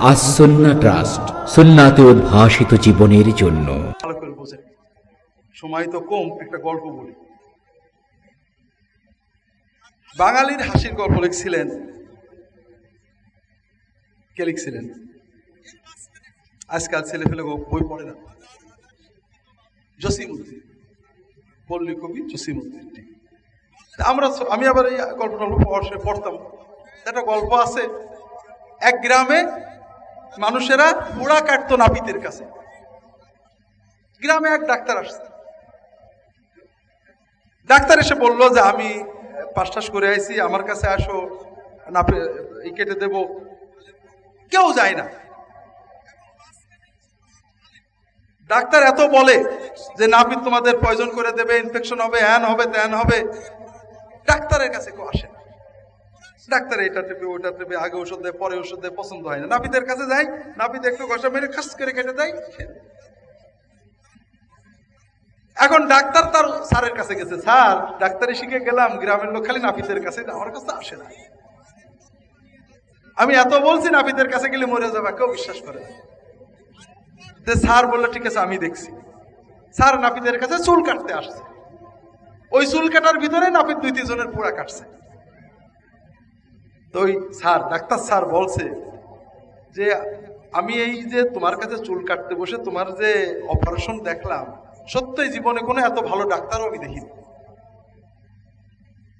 আসন্না trust, সুন্নাতে উদ্ভাসিত জীবনের জন্য। ভালো করে বোঝেন, সময় তো কম, একটা গল্প বলি। বাঙালির হাসির গল্প লিখছিলেন, কে লিখছিলেন? আজকাল ছেলে ফেলে বই পড়ে না। জসিমউদ্দিন, পল্লী কবি জসিমউদ্দিন। আমি আবার এই গল্পটা পড়তাম। একটা গল্প আছে, এক গ্রামে মানুষেরা পোড়া কাটতো নাপিতের কাছে। গ্রামে এক ডাক্তার আসছে। ডাক্তার এসে বললো যে আমি পাস টাস করে আইছি, আমার কাছে আসো, নাপে কেটে দেব। কেউ যায় না। ডাক্তার এত বলে যে নাপিত তোমাদের পয়জন করে দেবে, ইনফেকশন হবে, হ্যান হবে, ত্যান হবে। ডাক্তারের কাছে কেউ আসে না। ডাক্তার এটা টেপে ওটা টেপে, আগে ওষুধ দেয়, পরে ওষুধ দেয়, পছন্দ হয় না। নাপিতের কাছে যাই, নাপিত একটু ঘষা মেরে খাস করে কেটে দেয়। এখন ডাক্তার তার স্যারের কাছে গেছে, স্যার ডাক্তারি শিখে গেলাম, গ্রামের লোক খালি নাপিতের কাছে, আমার কাছে আসে না। আমি এত বলছি নাপিতের কাছে গেলে মরে যাবে, কেউ বিশ্বাস করে না। স্যার বললো ঠিক আছে, আমি দেখছি। স্যার নাপিতের কাছে চুল কাটতে আসছে। ওই চুল কাটার ভিতরে নাপিত 2-3 জনের পোড়া কাটছে। তো ওই স্যার, ডাক্তার স্যার বলছে যে আমি এই যে তোমার কাছে চুল কাটতে বসে তোমার যে অপারেশন দেখলাম, সত্যই জীবনে কোনো এত ভালো ডাক্তারও আমি দেখিনি।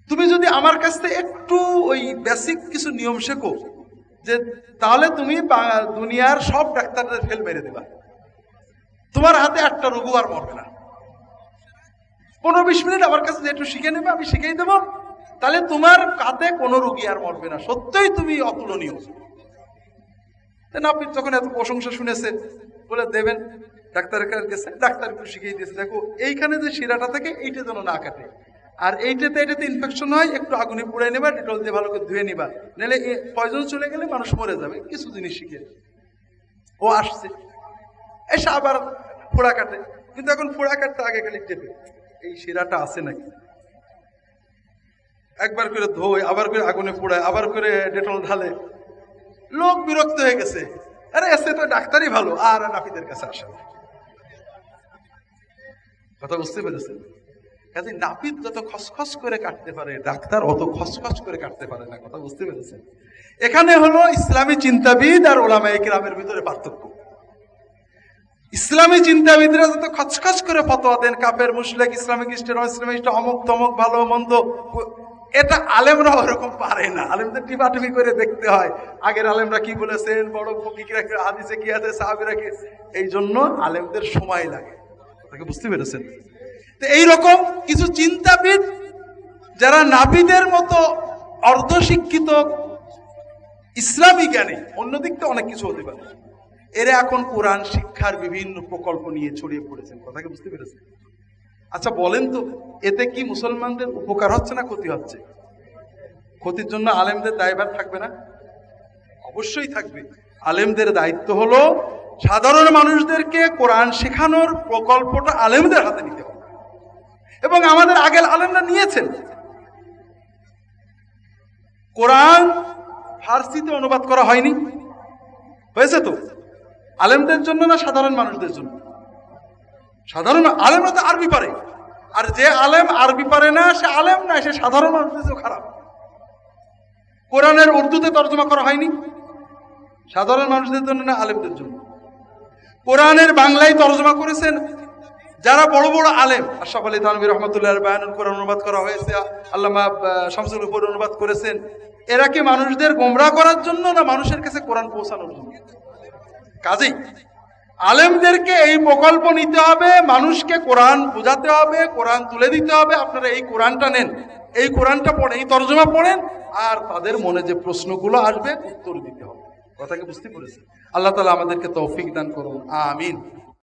তুমি যদি আমার কাছ থেকে একটু ওই বেসিক কিছু নিয়ম শেখো, যে তাহলে তুমি দুনিয়ার সব ডাক্তারদের ফেল মেরে দেবা, তোমার হাতে একটা রোগও আর মরবে না। 15-20 মিনিট আমার কাছে একটু শিখে নেবে, আমি শিখেই দেবো, তাহলে তোমার হাতে কোনো রোগী আর মরবে না, সত্যই তুমি অতুলনীয়। নাপিত যখন এত প্রশংসা শুনেছে, বলে দেবেন। ডাক্তারের কাছে গেছে, ডাক্তার একটু শিখিয়ে দিয়েছে, দেখো এইখানে যে শিরাটা থাকে এইটা যেন না কাটে, আর এটাতে ইনফেকশন হয়, একটু আগুনে পুড়াই নেবা, ডেটল দিয়ে ভালো করে ধুয়ে নিবা, নাহলে পয়জন চলে গেলে মানুষ মরে যাবে। কিছু জিনিস শিখে ও আসছে, এসে আবার পোড়া কাটে। কিন্তু এখন পোড়া কাটতে আগে খালি টেপে এই শিরাটা আছে নাকি, একবার করে ধোয়, আবার করে আগুনে পোড়ায়, আবার করে ডেটল ঢালে। লোক বিরক্ত হয়ে গেছে, আরে এসে তো ডাক্তারই ভালো, আর নাপিতের কাছে আসে না। কথা বুঝতে পেরেছেন? কাজে নাপিত যত খসখস করে কাটতে পারে, ডাক্তার অত খসখস করে কাটতে পারে না। কথা বুঝতে পেরেছেন? এখানে হলো ইসলামী চিন্তাবিদ আর ওলামায়ে কেরামের ভিতরে পার্থক্য। ইসলামী চিন্তাবিদরা যত খচখচ করে ফতোয়া দেন, কাফের মুশরিক, ইসলামিক স্টেট, অমুক তমুক, ভালো মন্দ, এটা আলেমরা ওরকম পারে না। আলেমদের টিপাটিপি করে দেখতে হয়, আগের আলেমরা কি বলেছেন, বড় ফকিহরা হাদিসে কি আছে, সাহাবীরা কি, এই জন্য আলেমদের সময় লাগে। তাকে বুঝতে পেরেছেন? তো এইরকম কিছু চিন্তাবিদ যারা নাপিতের মতো অর্ধশিক্ষিত, ইসলামী জ্ঞানী, অন্যদিক তো অনেক কিছু হতে পারে, এরা এখন কোরআন শিক্ষার বিভিন্ন প্রকল্প নিয়ে ছড়িয়ে পড়েছেন। কথাকে বুঝতে পেরেছেন? আচ্ছা বলেন তো, এতে কি মুসলমানদের উপকার হচ্ছে না ক্ষতি হচ্ছে? ক্ষতির জন্য আলেমদের দায়ভার থাকবে না? অবশ্যই থাকবে। আলেমদের দায়িত্ব হলো সাধারণ মানুষদেরকে কোরআন শেখানোর প্রকল্পটা আলেমদের হাতে নিতে হবে, এবং আমাদের আগের আলেমরা নিয়েছেন। কোরআন ফার্সিতে অনুবাদ করা হয়নি, হয়েছে তো? আলেমদের জন্য না সাধারণ মানুষদের জন্য? সাধারণ আলেমরা তো আরবি পারে, আর যে আলেম আরবি পারে না সে আলেম না, সে সাধারণ মানুষদের চেয়েও খারাপ। কোরআনের উর্দুতে তর্জমা করা হয়নি, সাধারণ মানুষদের জন্য না আলেমদের জন্য? কোরআনের বাংলায় তর্জমা করেছেন যারা বড় বড় আলেম, আশরাফ আলী থানভী রহমাতুল্লাহ বায়ানুল কোরআন অনুবাদ করা হয়েছে, আল্লামা শামসুল উপর অনুবাদ করেছেন। এরা কি মানুষদের গোমরাহ করার জন্য না মানুষের কাছে কোরআন পৌঁছানোর জন্য? কাজেই আলেমদেরকে এই প্রকল্প নিতে হবে, মানুষকে কোরআন বোঝাতে হবে, কোরআন তুলে দিতে হবে। আপনারা এই কোরআনটা নেন, এই কোরআনটা পড়েন, এই তর্জমা পড়েন, আর তাদের মনে যে প্রশ্নগুলো আসবে উত্তর দিতে হবে। কথাকে বুঝতে পেরেছেন? আল্লাহ তাআলা আমাদেরকে তৌফিক দান করুন, আমিন।